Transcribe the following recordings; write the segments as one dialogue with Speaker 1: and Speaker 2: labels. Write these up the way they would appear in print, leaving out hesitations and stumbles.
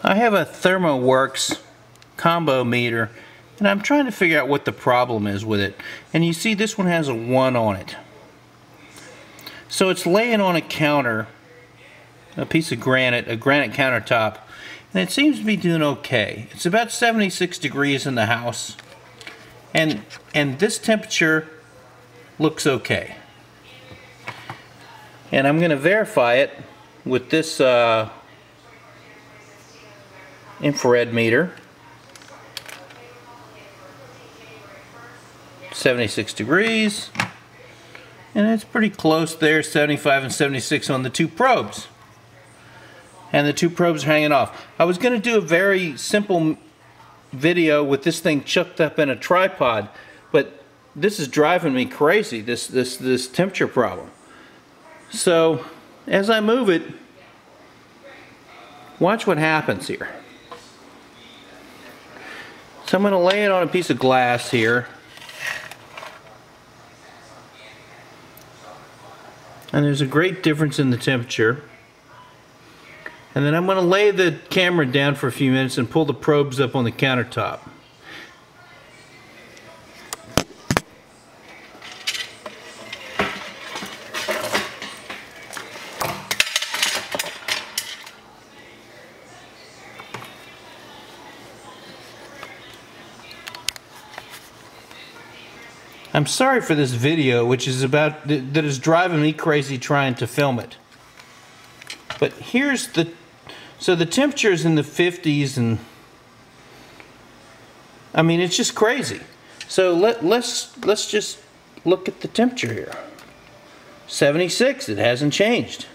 Speaker 1: I have a Thermoworks combo meter and I'm trying to figure out what the problem is with it. And you see this one has a 1 on it. So it's laying on a counter, a piece of granite, a granite countertop, and it seems to be doing okay. It's about 76 degrees in the house, and this temperature looks okay. And I'm going to verify it with this infrared meter. 76 degrees, and it's pretty close there, 75 and 76 on the two probes. And the two probes are hanging off. I was going to do a very simple video with this thing chucked up in a tripod, but this is driving me crazy, this temperature problem. So as I move it, watch what happens here. So I'm going to lay it on a piece of glass here. And there's a great difference in the temperature. And then I'm going to lay the camera down for a few minutes and pull the probes up on the countertop. I'm sorry for this video, which is about that is driving me crazy trying to film it. But here's so the temperature is in the 50s, and I mean it's just crazy. So let's just look at the temperature here. 76, it hasn't changed.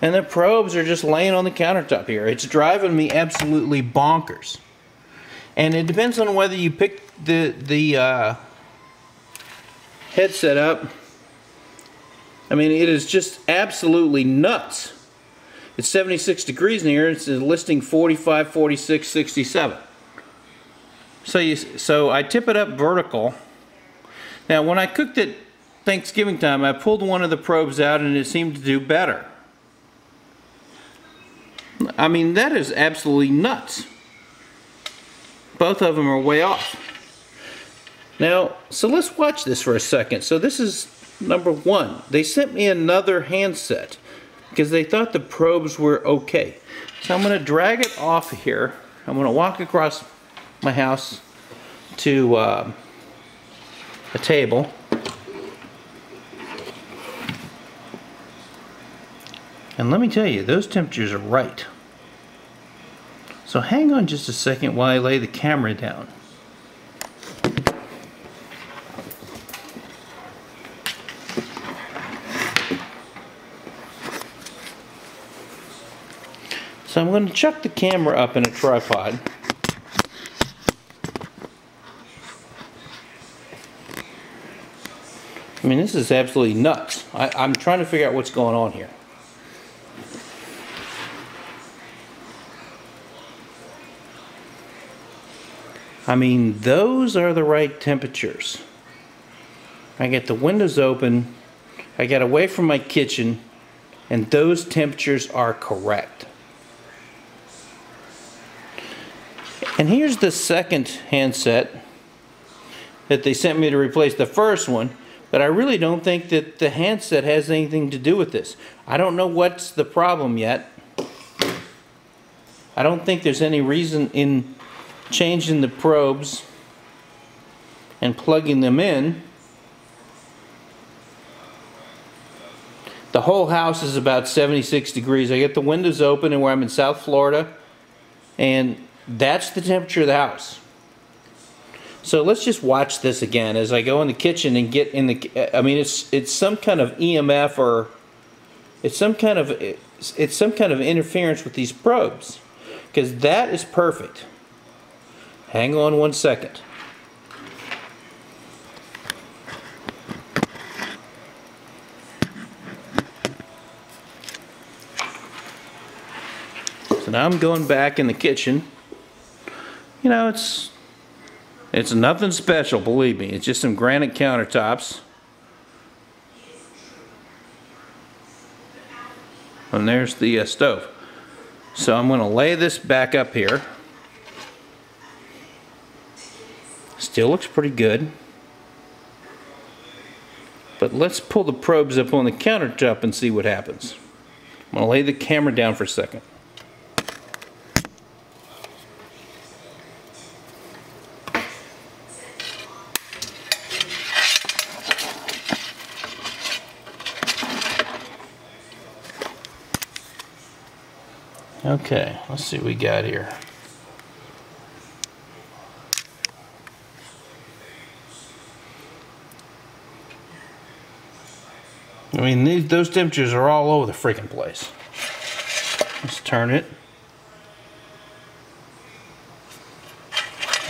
Speaker 1: And the probes are just laying on the countertop here. It's driving me absolutely bonkers. And it depends on whether you pick the headset up. I mean, it is just absolutely nuts. It's 76 degrees in here. It's listing 45, 46, 67. So I tip it up vertical. Now, when I cooked it Thanksgiving time, I pulled one of the probes out and it seemed to do better. I mean, that is absolutely nuts. Both of them are way off. Now, so let's watch this for a second. So this is number 1. They sent me another handset because they thought the probes were okay. So I'm going to drag it off here. I'm going to walk across my house to a table. And let me tell you, those temperatures are right. So hang on just a second while I lay the camera down. So I'm going to chuck the camera up in a tripod. I mean, this is absolutely nuts. I'm trying to figure out what's going on here. I mean, those are the right temperatures. I get the windows open, I get away from my kitchen, and those temperatures are correct. And here's the second handset that they sent me to replace the first one, but I really don't think that the handset has anything to do with this. I don't know what's the problem yet. I don't think there's any reason in changing the probes and plugging them in. The whole house is about 76 degrees. I get the windows open and where I'm in South Florida, and that's the temperature of the house. So let's just watch this again as I go in the kitchen and get in the, I mean it's some kind of EMF, or it's some kind of interference with these probes, because that is perfect. Hang on one second. So now I'm going back in the kitchen. You know, it's nothing special, believe me. It's just some granite countertops. And there's the stove. So I'm going to lay this back up here. Still looks pretty good. But let's pull the probes up on the countertop and see what happens. I'm going to lay the camera down for a second. Okay, let's see what we got here. I mean, those temperatures are all over the freaking place. Let's turn it.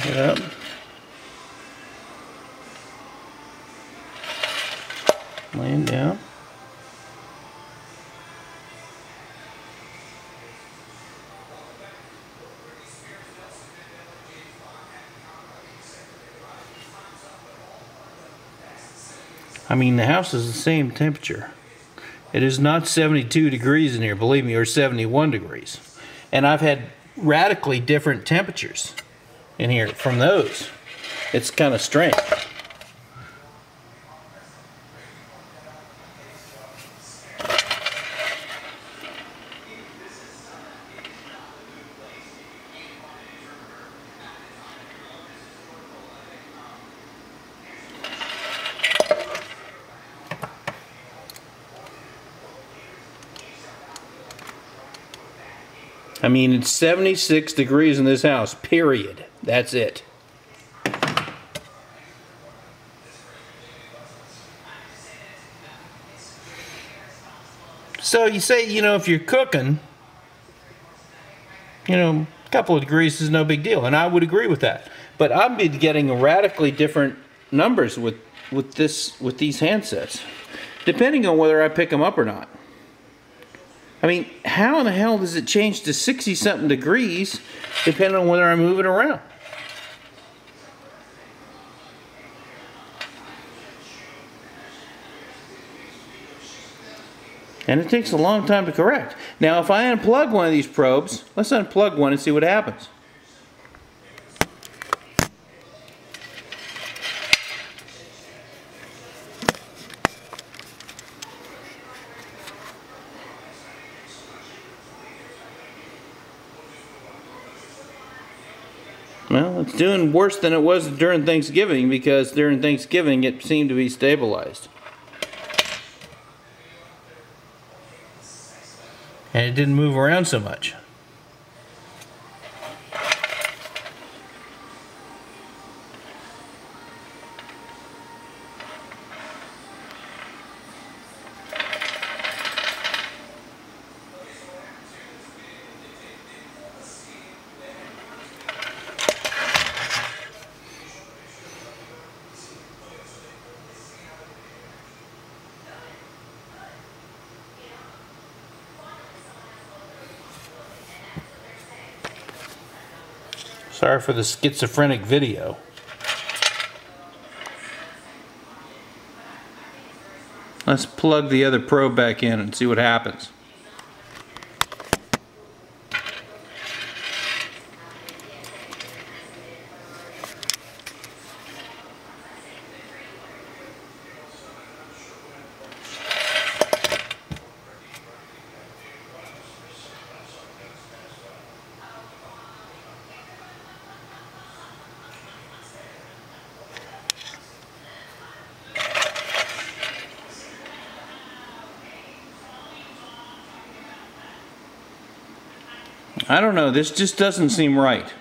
Speaker 1: Get up. Laying down. I mean, the house is the same temperature. It is not 72 degrees in here, believe me, or 71 degrees. And I've had radically different temperatures in here from those. It's kind of strange. I mean, it's 76 degrees in this house, period. That's it. So you say, you know, if you're cooking, you know, a couple of degrees is no big deal, and I would agree with that. But I'm getting radically different numbers with these handsets, depending on whether I pick them up or not. I mean, how in the hell does it change to 60-something degrees depending on whether I move it around? And it takes a long time to correct. Now, if I unplug one of these probes, let's unplug one and see what happens. Well, it's doing worse than it was during Thanksgiving, because during Thanksgiving it seemed to be stabilized. And it didn't move around so much. Sorry for the schizophrenic video. Let's plug the other probe back in and see what happens. I don't know, this just doesn't seem right.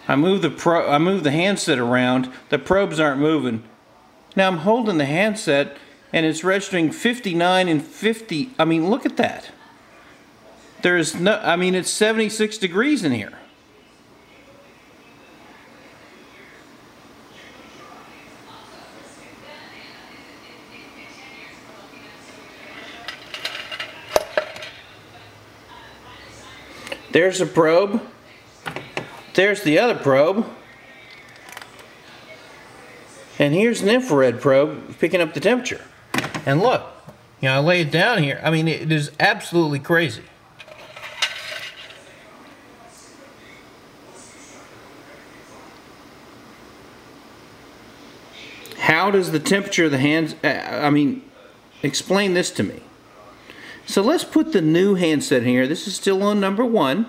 Speaker 1: I move the handset around, the probes aren't moving. Now I'm holding the handset and it's registering 59 and 50. I mean, look at that. There's no, I mean, it's 76 degrees in here. There's a probe. There's the other probe. And here's an infrared probe picking up the temperature. And look, you know, I lay it down here. I mean, it is absolutely crazy. how does the temperature of the hands, explain this to me. So let's put the new handset in here. This is still on number 1,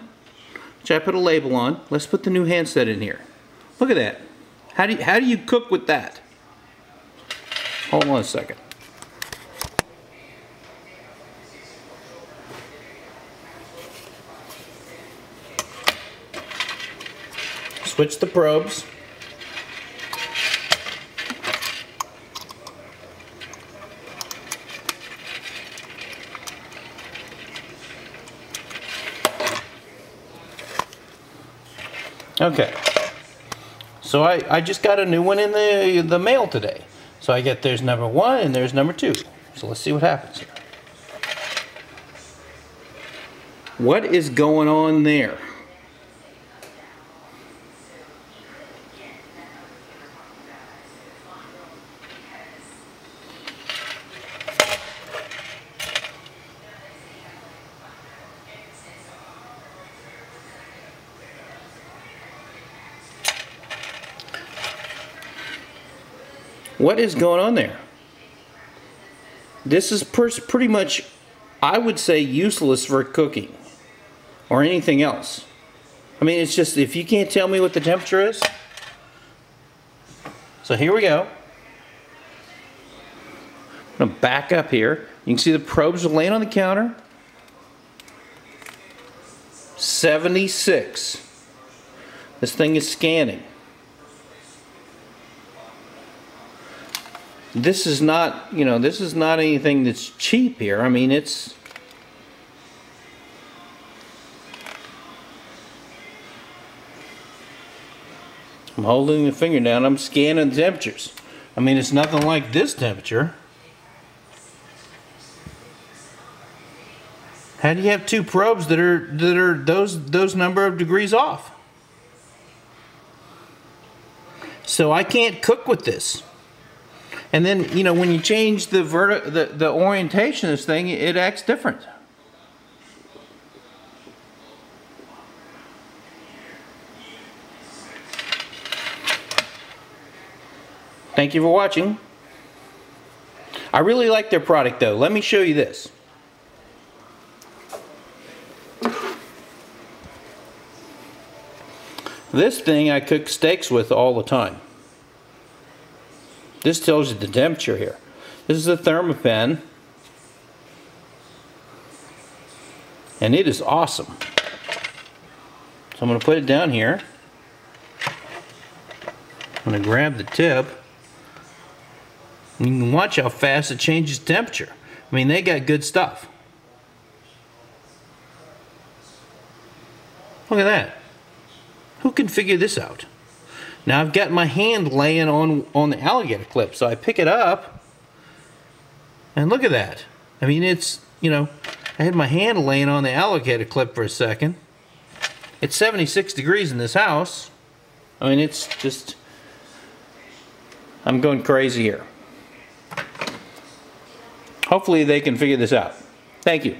Speaker 1: which I put a label on. Let's put the new handset in here. Look at that. How do you cook with that? Hold on a second. Switch the probes. Okay, so I just got a new one in the mail today. So I get there's number 1 and there's number 2. So let's see what happens here. What is going on there? What is going on there? This is pretty much, I would say, useless for cooking or anything else. I mean, it's just, if you can't tell me what the temperature is. So here we go. I'm going to back up here. You can see the probes are laying on the counter. 76. This thing is scanning. This is not, this is not anything that's cheap here. I mean, it's... I'm holding the finger down, I'm scanning the temperatures. I mean, it's nothing like this temperature. How do you have 2 probes that are those number of degrees off? So I can't cook with this. And then, when you change the orientation of this thing, it acts different. Thank you for watching. I really like their product though. Let me show you this. This thing I cook steaks with all the time. This tells you the temperature here. This is a Thermopen, and it is awesome. So I'm going to put it down here. I'm going to grab the tip. And you can watch how fast it changes temperature. I mean, they got good stuff. Look at that. Who can figure this out? Now I've got my hand laying on the alligator clip, so I pick it up, and look at that. I mean, it's, I had my hand laying on the alligator clip for a second. It's 76 degrees in this house. I mean, it's just, I'm going crazy here. Hopefully they can figure this out. Thank you.